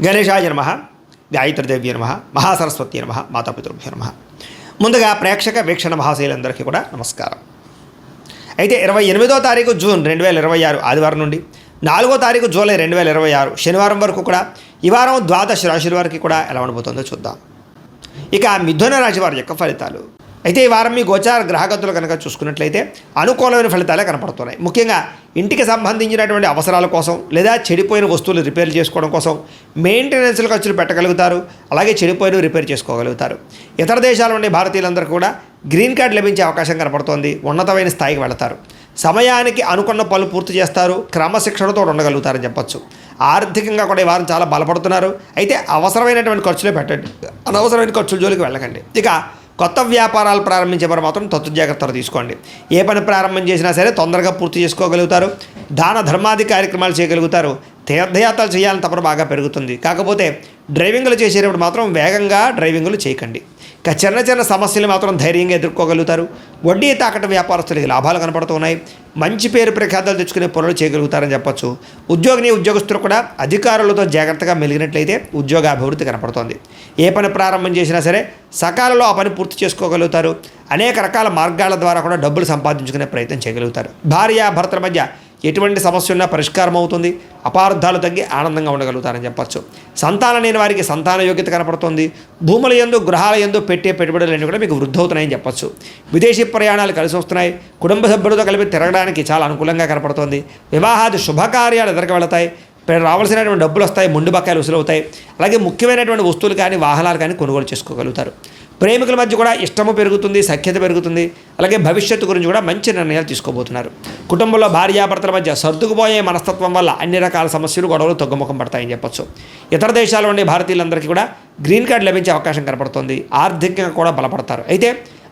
గణేశాయ నమః, గాయత్రీదేవ్య నమః, మహాసరస్వతి నమః, మాతాపితృభ్యో నమః. ముందుగా ప్రేక్షక వీక్షణ మహాశైలందరికీ కూడా నమస్కారం. అయితే 28వ తారీఖు జూన్ 2026 ఆదివారం నుండి 4వ తారీఖు జూలై 2026 శనివారం వరకు కూడా ఈ వారం ద్వాదశ రాశుల వారికి కూడా ఎలా ఉండబోతుందో చూద్దాం. ఇక మిథున రాశి వారి యొక్క ఫలితాలు. అయితే ఈ వారం మీ గోచార గ్రహగతులు కనుక చూసుకున్నట్లయితే అనుకూలమైన ఫలితాలే కనపడుతున్నాయి. ముఖ్యంగా ఇంటికి సంబంధించినటువంటి అవసరాల కోసం లేదా చెడిపోయిన వస్తువులు రిపేర్ చేసుకోవడం కోసం మెయింటెనెన్స్ల ఖర్చులు పెట్టగలుగుతారు. అలాగే చెడిపోయిన రిపేర్ చేసుకోగలుగుతారు. ఇతర దేశాల నుండి భారతీయులందరూ కూడా గ్రీన్ కార్డు లభించే అవకాశం కనపడుతోంది. ఉన్నతమైన స్థాయికి వెళతారు. సమయానికి అనుకున్న పనులు పూర్తి చేస్తారు. క్రమశిక్షణతో ఉండగలుగుతారని చెప్పొచ్చు. ఆర్థికంగా కూడా ఈ వారం చాలా బలపడుతున్నారు. అయితే అవసరమైనటువంటి ఖర్చులే పెట్టండి, అనవసరమైన ఖర్చుల జోలికి వెళ్ళకండి. ఇక కొత్త వ్యాపారాలు ప్రారంభించే వారు మాత్రం తత్తు జాగ్రత్తలు తీసుకోండి. ఏ పని ప్రారంభం చేసినా సరే తొందరగా పూర్తి చేసుకోగలుగుతారు. దాన ధర్మాది కార్యక్రమాలు చేయగలుగుతారు. తీర్థయాత్రలు చేయాలని తప్పన బాగా పెరుగుతుంది. కాకపోతే డ్రైవింగ్లు చేసేటప్పుడు మాత్రం వేగంగా డ్రైవింగ్లు చేయకండి. ఇక చిన్న చిన్న సమస్యలు మాత్రం ధైర్యంగా ఎదుర్కోగలుగుతారు. వడ్డీ తాకట వ్యాపారస్తులకి లాభాలు కనపడుతున్నాయి. మంచి పేరు ప్రఖ్యాతలు తెచ్చుకునే పనులు చేయగలుగుతారని చెప్పొచ్చు. ఉద్యోగస్తులు కూడా అధికారులతో జాగ్రత్తగా మెలిగినట్లయితే ఉద్యోగ అభివృద్ధి కనపడుతోంది. ఏ పని ప్రారంభం చేసినా సరే సకాలంలో ఆ పని పూర్తి చేసుకోగలుగుతారు. అనేక రకాల మార్గాల ద్వారా కూడా డబ్బులు సంపాదించుకునే ప్రయత్నం చేయగలుగుతారు. భార్యాభర్తల మధ్య ఎటువంటి సమస్య ఉన్నా పరిష్కారం అవుతుంది. అపార్థాలు తగ్గి ఆనందంగా ఉండగలుగుతారని చెప్పచ్చు. సంతానం లేని వారికి సంతాన యోగ్యత కనపడుతుంది. భూముల యందు గృహాల యందు పెట్టే పెట్టుబడులన్నీ కూడా మీకు వృద్ధి అవుతున్నాయని చెప్పచ్చు. విదేశీ ప్రయాణాలు కలిసి వస్తున్నాయి. కుటుంబ సభ్యులతో కలిపి తిరగడానికి చాలా అనుకూలంగా కనపడుతుంది. వివాహాది శుభకార్యాలు ఎదురుకు వెళతాయి. రావాల్సినటువంటి డబ్బులు వస్తాయి. మొండి బకాయిలు వసూలవుతాయి. అలాగే ముఖ్యమైనటువంటి వస్తువులు కానీ వాహనాలు కానీ కొనుగోలు చేసుకోగలుగుతారు. ప్రేమికుల మధ్య కూడా ఇష్టము పెరుగుతుంది, సఖ్యత పెరుగుతుంది. అలాగే భవిష్యత్తు గురించి కూడా మంచి నిర్ణయాలు తీసుకోబోతున్నారు. కుటుంబంలో భార్యాభర్తల మధ్య సర్దుకుపోయే మనస్తత్వం వల్ల అన్ని రకాల సమస్యలు గొడవలు తగ్గుముఖం పడతాయని చెప్పొచ్చు. ఇతర దేశాల నుండి భారతీయులందరికీ కూడా గ్రీన్ కార్డు లభించే అవకాశం కనపడుతుంది. ఆర్థికంగా కూడా బలపడతారు. అయితే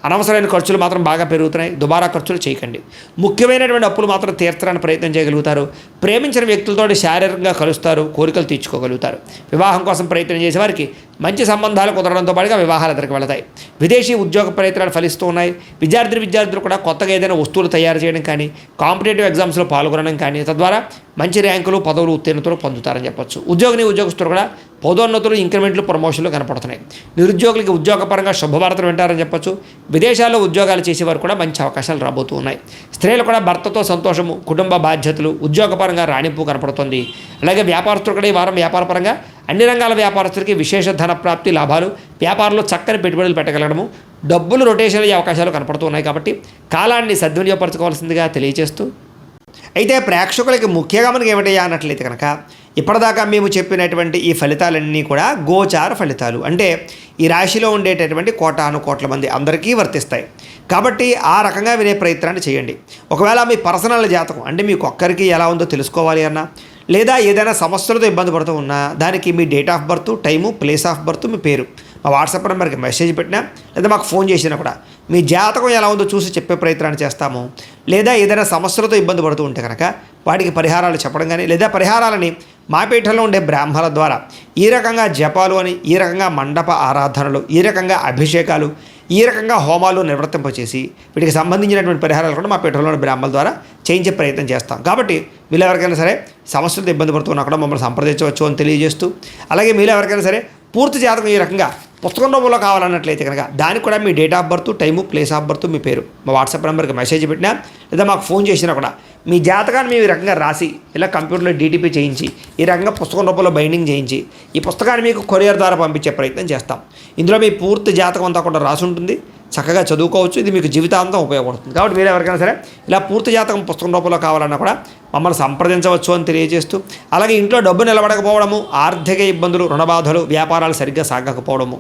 అనవసరమైన ఖర్చులు మాత్రం బాగా పెరుగుతున్నాయి. దుబారా ఖర్చులు చేయకండి. ముఖ్యమైనటువంటి అప్పులు మాత్రం తీర్చడానికి ప్రయత్నం చేయగలుగుతారు. ప్రేమించిన వ్యక్తులతో శారీరకంగా కలుస్తారు. కోరికలు తీర్చుకోగలుగుతారు. వివాహం కోసం ప్రయత్నం చేసే వారికి మంచి సంబంధాలు కుదరడంతో పాటుగా వివాహాలు ఎదురుకు వెళతాయి. విదేశీ ఉద్యోగ ప్రయత్నాలు ఫలిస్తూ ఉన్నాయి. విద్యార్థులు కూడా కొత్తగా ఏదైనా వస్తువులు తయారు చేయడం కానీ, కాంపిటేటివ్ ఎగ్జామ్స్లో పాల్గొనడం కానీ, తద్వారా మంచి ర్యాంకులు, పదవులు, ఉత్తీర్ణతలు పొందుతారని చెప్పొచ్చు. ఉద్యోగస్తులు కూడా పదోన్నతులు, ఇంక్రిమెంట్లు, ప్రమోషన్లు కనపడుతున్నాయి. నిరుద్యోగులకి ఉద్యోగపరంగా శుభవార్తలు వింటారని చెప్పొచ్చు. విదేశాల్లో ఉద్యోగాలు చేసేవారు కూడా మంచి అవకాశాలు రాబోతూ ఉన్నాయి. స్త్రీలు కూడా భర్తతో సంతోషము, కుటుంబ బాధ్యతలు, ఉద్యోగపరంగా రాణింపు కనపడుతుంది. అలాగే వ్యాపారస్తులు కూడా ఈ వారం వ్యాపారపరంగా అన్ని రంగాల వ్యాపారస్తులకి విశేష ధన ప్రాప్తి, లాభాలు, వ్యాపారంలో చక్కని పెట్టుబడులు పెట్టగలగడము, డబ్బులు రొటేషన్ అయ్యే అవకాశాలు కనపడుతూ ఉన్నాయి. కాబట్టి కాలాన్ని సద్వినియోగపరచుకోవాల్సిందిగా తెలియజేస్తూ, అయితే ప్రేక్షకులకి ముఖ్యంగా మనకి ఏమిటయ్యా అన్నట్లయితే కనుక ఇప్పటిదాకా మేము చెప్పినటువంటి ఈ ఫలితాలన్నీ కూడా గోచార ఫలితాలు. అంటే ఈ రాశిలో ఉండేటటువంటి కోట్ల మంది అందరికీ వర్తిస్తాయి. కాబట్టి ఆ రకంగా వినే ప్రయత్నాన్ని చేయండి. ఒకవేళ మీ పర్సనల్ జాతకం అంటే మీకు ఒక్కరికి ఎలా ఉందో తెలుసుకోవాలి అన్నా, లేదా ఏదైనా సమస్యలతో ఇబ్బంది పడుతూ ఉన్నా దానికి మీ date of birth, time, place of birth, మీ పేరు మా వాట్సాప్ నెంబర్కి మెసేజ్ పెట్టినా లేదా మాకు ఫోన్ చేసినా కూడా మీ జాతకం ఎలా ఉందో చూసి చెప్పే ప్రయత్నాన్ని చేస్తాము. లేదా ఏదైనా సమస్యలతో ఇబ్బంది పడుతూ ఉంటే కనుక వాటికి పరిహారాలు చెప్పడం కానీ, లేదా పరిహారాలని మా పీఠంలో ఉండే బ్రాహ్మణుల ద్వారా ఈ రకంగా జపాలు అని, ఈ రకంగా మండప ఆరాధనలు, ఈ రకంగా అభిషేకాలు, ఈ రకంగా హోమాలు నిర్వర్తింపచేసి వీటికి సంబంధించినటువంటి పరిహారాలు కూడా మా పీఠంలోని బ్రాహ్మణుల ద్వారా చేయించే ప్రయత్నం చేస్తాం. కాబట్టి వీళ్ళు ఎవరికైనా సరే సమస్యలతో ఇబ్బంది పడుతున్నా కూడా మమ్మల్ని సంప్రదించవచ్చు అని తెలియజేస్తూ, అలాగే మీరు ఎవరికైనా సరే పూర్తి జాతకం ఈ రకంగా పుస్తకం రూపంలో కావాలన్నట్లయితే కనుక దానికి కూడా మీ date of birth, time, place of birth, మీ పేరు మా వాట్సాప్ నెంబర్కి మెసేజ్ పెట్టినా లేదా మాకు ఫోన్ చేసినా కూడా మీ జాతకాన్ని మేము ఈ రకంగా రాసి ఇలా కంప్యూటర్లో డీటీపీ చేయించి ఈ రకంగా పుస్తకం రూపంలో బైండింగ్ చేయించి ఈ పుస్తకాన్ని మీకు కొరియర్ ద్వారా పంపించే ప్రయత్నం చేస్తాం. ఇందులో మీ పూర్తి జాతకం అంతా కూడా రాసి ఉంటుంది. చక్కగా చదువుకోవచ్చు. ఇది మీకు జీవితాంతం ఉపయోగపడుతుంది. కాబట్టి మీరు ఎవరికైనా సరే ఇలా పూర్తి జాతకం పుస్తకం రూపంలో కావాలన్నా కూడా మమ్మల్ని సంప్రదించవచ్చు అని తెలియజేస్తూ, అలాగే ఇంట్లో డబ్బు నిలబడకపోవడము, ఆర్థిక ఇబ్బందులు, రుణబాధలు, వ్యాపారాలు సరిగ్గా సాగకపోవడము,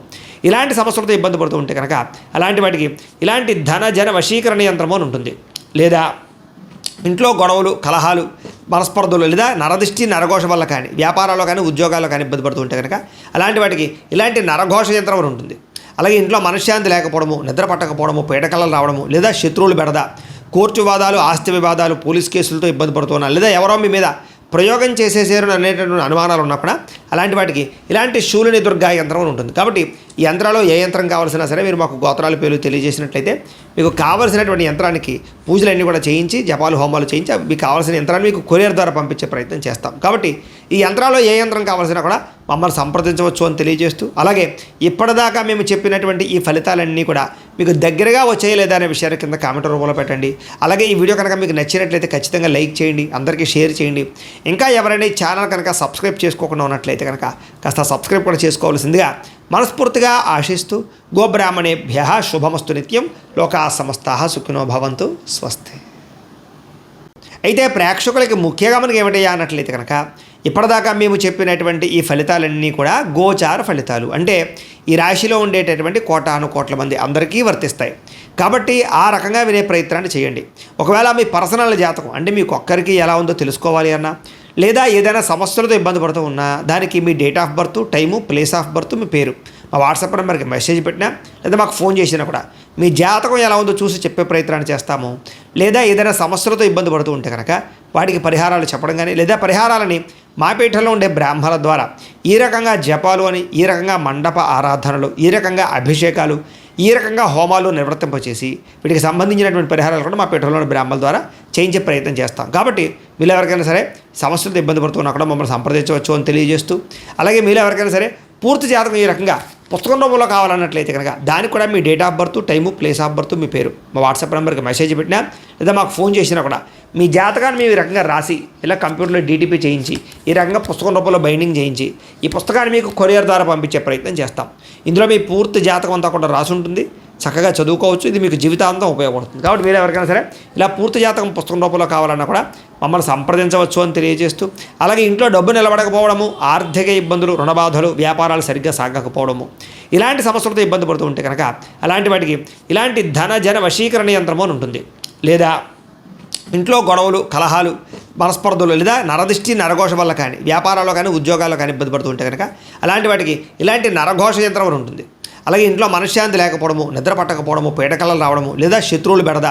ఇలాంటి సమస్యలతో ఇబ్బంది పడుతూ ఉంటే కనుక అలాంటి వాటికి ఇలాంటి జన వశీకరణ యంత్రము అని ఉంటుంది. లేదా ఇంట్లో గొడవలు, కలహాలు, మనస్పర్ధలు, లేదా నరదిష్టి, నరఘోష వల్ల కానీ, వ్యాపారాల్లో కానీ, ఉద్యోగాల్లో కానీ ఇబ్బంది పడుతూ ఉంటే కనుక అలాంటి వాటికి ఇలాంటి నరఘోష యంత్రం అని ఉంటుంది. అలాగే ఇంట్లో మనశ్శాంతి లేకపోవడము, నిద్ర పట్టకపోవడము, పీడకలలు రావడము, లేదా శత్రువులు బెడద, కోర్టు వివాదాలు, ఆస్తి వివాదాలు, పోలీస్ కేసులతో ఇబ్బంది పడుతున్నారు, లేదా ఎవరో మీ మీద ప్రయోగం చేసేసారు అనేటటువంటి అనుమానాలు ఉన్నప్పుడు అలాంటి వాటికి ఇలాంటి శూలిని దుర్గా యంత్రం ఉంటుంది. కాబట్టి ఈ యంత్రాల్లో ఏ యంత్రం కావాల్సినా సరే మీరు మాకు గోత్రాల పేర్లు తెలియజేసినట్లయితే మీకు కావాల్సినటువంటి యంత్రానికి పూజలన్నీ కూడా చేయించి జపాలు హోమాలు చేయించి మీకు కావాల్సిన యంత్రాన్ని మీకు కొరియర్ ద్వారా పంపించే ప్రయత్నం చేస్తాం. కాబట్టి ఈ యంత్రాల్లో ఏ యంత్రం కావాల్సినా కూడా మమ్మల్ని సంప్రదించవచ్చు అని తెలియజేస్తూ, అలాగే ఇప్పటిదాకా మేము చెప్పినటువంటి ఈ ఫలితాలన్నీ కూడా మీకు దగ్గరగా వచ్చాయి లేదా అనే విషయాన్ని కింద కామెంట్ రూపంలో పెట్టండి. అలాగే ఈ వీడియో కనుక మీకు నచ్చినట్లయితే ఖచ్చితంగా లైక్ చేయండి, అందరికీ షేర్ చేయండి. ఇంకా ఎవరైనా ఈ ఛానల్ కనుక సబ్స్క్రైబ్ చేసుకోకుండా ఉన్నట్లయితే కనుక కాస్త సబ్స్క్రైబ్ కూడా చేసుకోవాల్సిందిగా మనస్ఫూర్తిగా ఆశిస్తూ, గోబ్రాహ్మణేభ్యః శుభమస్తు నిత్యం, లోకా సమస్తాః సుఖినో భవంతు, స్వస్తి. అయితే ప్రేక్షకులకి ముఖ్యంగా మనకి ఏమిటయ్యా అన్నట్లయితే కనుక ఇప్పటిదాకా మేము చెప్పినటువంటి ఈ ఫలితాలన్నీ కూడా గోచార ఫలితాలు, అంటే ఈ రాశిలో ఉండేటటువంటి కోటాను కోట్ల మంది అందరికీ వర్తిస్తాయి. కాబట్టి ఆ రకంగా వినే ప్రయత్నాన్ని చేయండి. ఒకవేళ మీ పర్సనల్ జాతకం అంటే మీకు ఒక్కరికి ఎలా ఉందో తెలుసుకోవాలి అన్నా, లేదా ఏదైనా సమస్యలతో ఇబ్బంది పడుతూ ఉన్నా దానికి మీ date of birth, time, place of birth, మీ పేరు మా వాట్సాప్ నెంబర్కి మెసేజ్ పెట్టినా లేదా మాకు ఫోన్ చేసినా కూడా మీ జాతకం ఎలా ఉందో చూసి చెప్పే ప్రయత్నాన్ని చేస్తాము. లేదా ఏదైనా సమస్యలతో ఇబ్బంది పడుతూ ఉంటే కనుక వాటికి పరిహారాలు చెప్పడం కానీ, లేదా పరిహారాలని మా పీఠంలో ఉండే బ్రాహ్మణుల ద్వారా ఈ రకంగా జపాలు అని, ఈ రకంగా మండప ఆరాధనలు, ఈ రకంగా అభిషేకాలు, ఈ రకంగా హోమాలు నిర్వర్తింపచేసి వీటికి సంబంధించినటువంటి పరిహారాలు కూడా మా పీఠంలోని బ్రాహ్మణుల ద్వారా చేయించే ప్రయత్నం చేస్తాం. కాబట్టి మీరు ఎవరికైనా సరే సమస్యలతో ఇబ్బంది పడుతున్నా కూడా మమ్మల్ని సంప్రదించవచ్చు అని తెలియజేస్తూ, అలాగే మీరు ఎవరికైనా సరే పూర్తి జాతకం ఈ రకంగా పుస్తకం రూపంలో కావాలన్నట్లయితే కనుక దానికి కూడా మీ date of birth, time, place of birth, మీ పేరు మా వాట్సాప్ నెంబర్కి మెసేజ్ పెట్టినా లేదా మాకు ఫోన్ చేసినా కూడా మీ జాతకాన్ని మేము ఈ రకంగా రాసి ఇలా కంప్యూటర్లో డీటీపీ చేయించి ఈ రకంగా పుస్తకం రూపంలో బైండింగ్ చేయించి ఈ పుస్తకాన్ని మీకు కొరియర్ ద్వారా పంపించే ప్రయత్నం చేస్తాం. ఇందులో మీ పూర్తి జాతకం అంతా కూడా రాసి ఉంటుంది, చక్కగా చదువుకోవచ్చు. ఇది మీకు జీవితాంతం ఉపయోగపడుతుంది. కాబట్టి మీరు ఎవరికైనా సరే ఇలా పూర్తి జాతకం పుస్తకం రూపంలో కావాలన్నా కూడా మమ్మల్ని సంప్రదించవచ్చు అని తెలియజేస్తూ, అలాగే ఇంట్లో డబ్బు నిలబడకపోవడము, ఆర్థిక ఇబ్బందులు, రుణబాధలు, వ్యాపారాలు సరిగ్గా సాగకపోవడము, ఇలాంటి సమస్యలతో ఇబ్బంది పడుతూ ఉంటే కనుక అలాంటి వాటికి ఇలాంటి ధన జన వశీకరణ యంత్రము అని ఉంటుంది. లేదా ఇంట్లో గొడవలు, కలహాలు, మనస్పర్ధలు, లేదా నరదిష్టి, నరఘోష వల్ల కానీ, వ్యాపారాల్లో కానీ, ఉద్యోగాల్లో కానీ ఇబ్బంది పడుతూ ఉంటే కనుక అలాంటి వాటికి ఇలాంటి నరఘోష యంత్రం అని ఉంటుంది. అలాగే ఇంట్లో మనశ్శాంతి లేకపోవడము, నిద్ర పట్టకపోవడము, పీడకలలు రావడము, లేదా శత్రువులు బెడద,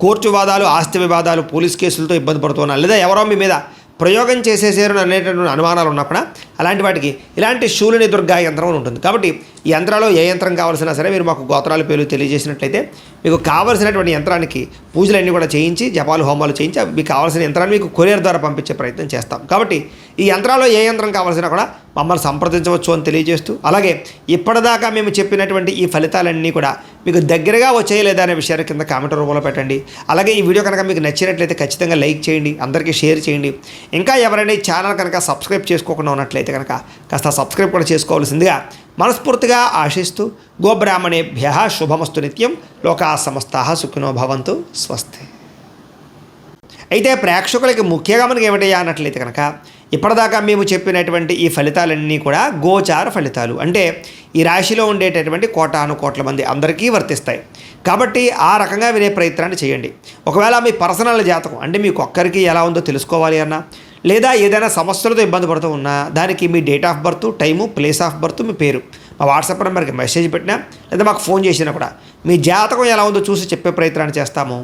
కోర్టు వివాదాలు, ఆస్తి వివాదాలు, పోలీస్ కేసులతో ఇబ్బంది పడుతున్నారు, లేదా ఎవరో మీ మీద ప్రయోగం చేసేసారు అనేటటువంటి అనుమానాలు ఉన్నప్పుడు అలాంటి వాటికి ఇలాంటి శూలిని దుర్గా యంత్రం ఉంటుంది. కాబట్టి ఈ యంత్రాల్లో ఏ యంత్రం కావాల్సినా సరే మీరు మాకు గోత్రాల పేర్లు తెలియజేసినట్లయితే మీకు కావాల్సినటువంటి యంత్రానికి పూజలన్నీ కూడా చేయించి జపాలు హోమాలు చేయించి మీకు కావాల్సిన యంత్రాన్ని మీకు కొరియర్ ద్వారా పంపించే ప్రయత్నం చేస్తాం. కాబట్టి ఈ యంత్రాల్లో ఏ యంత్రం కావాల్సినా కూడా మమ్మల్ని సంప్రదించవచ్చు అని తెలియజేస్తూ, అలాగే ఇప్పటిదాకా మేము చెప్పినటువంటి ఈ ఫలితాలన్నీ కూడా మీకు దగ్గరగా వచ్చాయి లేదా అనే విషయాన్ని కింద కామెంట్ రూపంలో పెట్టండి. అలాగే ఈ వీడియో కనుక మీకు నచ్చినట్లయితే ఖచ్చితంగా లైక్ చేయండి, అందరికీ షేర్ చేయండి. ఇంకా ఎవరైనా ఈ ఛానల్ కనుక సబ్స్క్రైబ్ చేసుకోకుండా ఉన్నట్లయితే కనుక కాస్త సబ్స్క్రైబ్ కూడా చేసుకోవాల్సిందిగా మనస్ఫూర్తిగా ఆశిస్తూ, గోబ్రాహ్మణేభ్యః శుభమస్తు నిత్యం, లోకా సమస్తాః సుఖినో భవంతు, స్వస్తి. అయితే ప్రేక్షకులకి ముఖ్యంగా మనకి ఏమిటయ్యా అన్నట్లయితే కనుక ఇప్పటిదాకా మేము చెప్పినటువంటి ఈ ఫలితాలన్నీ కూడా గోచార ఫలితాలు, అంటే ఈ రాశిలో ఉండేటటువంటి కోటాను కోట్ల మంది అందరికీ వర్తిస్తాయి. కాబట్టి ఆ రకంగా వినే ప్రయత్నాన్ని చేయండి. ఒకవేళ మీ పర్సనల్ జాతకం అంటే మీకు ఒక్కరికి ఎలా ఉందో తెలుసుకోవాలి అన్నా, లేదా ఏదైనా సమస్యలతో ఇబ్బంది పడుతూ ఉన్నా దానికి మీ date of birth, time, place of birth, మీ పేరు మా వాట్సాప్ నెంబర్కి మెసేజ్ పెట్టినా లేదా మాకు ఫోన్ చేసినా కూడా మీ జాతకం ఎలా ఉందో చూసి చెప్పే ప్రయత్నాన్ని చేస్తాము.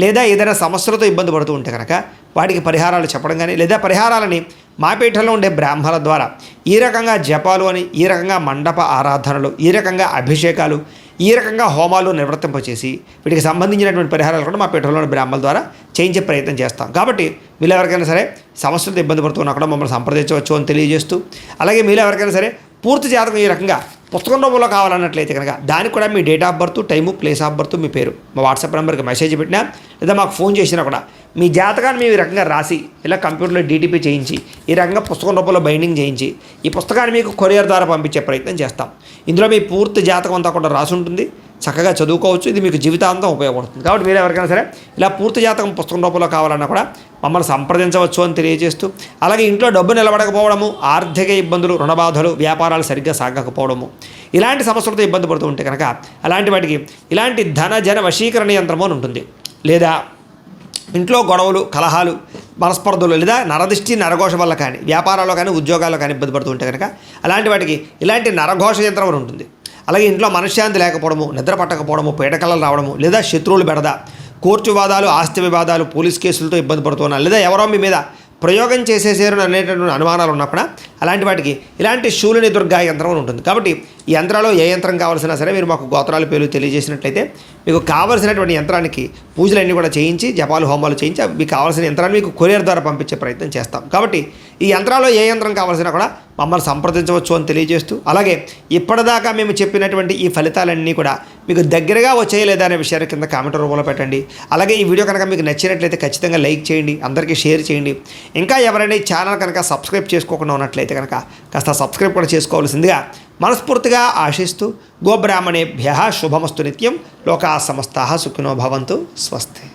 లేదా ఏదైనా సమస్యలతో ఇబ్బంది పడుతూ ఉంటే కనుక వాటికి పరిహారాలు చెప్పడం కానీ, లేదా పరిహారాలని మా పీఠంలో ఉండే బ్రాహ్మణుల ద్వారా ఈ రకంగా జపాలు అని, ఈ రకంగా మండప ఆరాధనలు, ఈ రకంగా అభిషేకాలు, ఈ రకంగా హోమాలు నిర్వర్తింపచేసి వీటికి సంబంధించినటువంటి పరిహారాలు కూడా మా పీఠంలోని బ్రాహ్మణుల ద్వారా చేయించే ప్రయత్నం చేస్తాం. కాబట్టి మీరు ఎవరికైనా సరే సమస్యలతో ఇబ్బంది పడుతున్నా కూడా మమ్మల్ని సంప్రదించవచ్చు అని తెలియజేస్తూ, అలాగే మీరు ఎవరికైనా సరే పూర్తి జాతకం ఈ రకంగా పుస్తకం రూపంలో కావాలన్నట్లయితే కనుక దానికి కూడా మీ date of birth, time, place of birth, మీ పేరు మా వాట్సాప్ నెంబర్కి మెసేజ్ పెట్టినా లేదా మాకు ఫోన్ చేసినా కూడా మీ జాతకాన్ని మేము ఈ రకంగా రాసి ఇలా కంప్యూటర్లో డీటీపీ చేయించి ఈ రకంగా పుస్తకం రూపంలో బైండింగ్ చేయించి ఈ పుస్తకాన్ని మీకు కొరియర్ ద్వారా పంపించే ప్రయత్నం చేస్తాం. ఇందులో మీ పూర్తి జాతకం అంతా కూడా రాసి ఉంటుంది, చక్కగా చదువుకోవచ్చు. ఇది మీకు జీవితాంతం ఉపయోగపడుతుంది. కాబట్టి మీరు ఎవరికైనా సరే ఇలా పూర్తి జాతకం పుస్తకం రూపంలో కావాలన్నా కూడా మమ్మల్ని సంప్రదించవచ్చు అని తెలియజేస్తూ, అలాగే ఇంట్లో డబ్బు నిలబడకపోవడము, ఆర్థిక ఇబ్బందులు, రుణబాధలు, వ్యాపారాలు సరిగ్గా సాగకపోవడము, ఇలాంటి సమస్యలతో ఇబ్బంది పడుతూ ఉంటే కనుక అలాంటి వాటికి ఇలాంటి ధన జన వశీకరణ యంత్రము అని ఉంటుంది. లేదా ఇంట్లో గొడవలు, కలహాలు, మనస్పర్ధలు, లేదా నరదిష్టి, నరఘోష వల్ల కానీ, వ్యాపారాల్లో కానీ, ఉద్యోగాల్లో కానీ ఇబ్బంది పడుతూ ఉంటే కనుక అలాంటి వాటికి ఇలాంటి నరఘోష యంత్రం అని ఉంటుంది. అలాగే ఇంట్లో మనశ్శాంతి లేకపోవడము, నిద్ర పట్టకపోవడము, పీడకలలు రావడము, లేదా శత్రువులు బెడద, కోర్టు వివాదాలు, ఆస్తి వివాదాలు, పోలీస్ కేసులతో ఇబ్బంది పడుతున్నారు, లేదా ఎవరో మీ మీద ప్రయోగం చేసేసారు అనేటటువంటి అనుమానాలు ఉన్నప్పుడు అలాంటి వాటికి ఇలాంటి శూలిని దుర్గా యంత్రం అని ఉంటుంది. కాబట్టి ఈ యంత్రాల్లో ఏ యంత్రం కావాల్సినా సరే మీరు మాకు గోత్రాల పేర్లు తెలియజేసినట్లయితే మీకు కావాల్సినటువంటి యంత్రానికి పూజలన్నీ కూడా చేయించి జపాలు హోమాలు చేయించి మీకు కావాల్సిన యంత్రాన్ని మీకు కొరియర్ ద్వారా పంపించే ప్రయత్నం చేస్తాం. కాబట్టి ఈ యంత్రాల్లో ఏ యంత్రం కావాల్సినా కూడా మమ్మల్ని సంప్రదించవచ్చు అని తెలియజేస్తూ, అలాగే ఇప్పటిదాకా మేము చెప్పినటువంటి ఈ ఫలితాలన్నీ కూడా మీకు దగ్గరగా వచ్చాయి లేదా అనే విషయాన్ని కింద కామెంట్ రూపంలో పెట్టండి. అలాగే ఈ వీడియో కనుక మీకు నచ్చినట్లయితే ఖచ్చితంగా లైక్ చేయండి, అందరికీ షేర్ చేయండి. ఇంకా ఎవరైనా ఈ ఛానల్ కనుక సబ్స్క్రైబ్ చేసుకోకుండా ఉన్నట్లయితే కనుక కాస్త సబ్స్క్రైబ్ కూడా చేసుకోవాల్సిందిగా మనస్ఫూర్తిగా ఆశిస్తూ, గోబ్రాహ్మణేభ్యః శుభమస్తు నిత్యం, లోకా సమస్తాః సుఖినో భవంతు, స్వస్తి.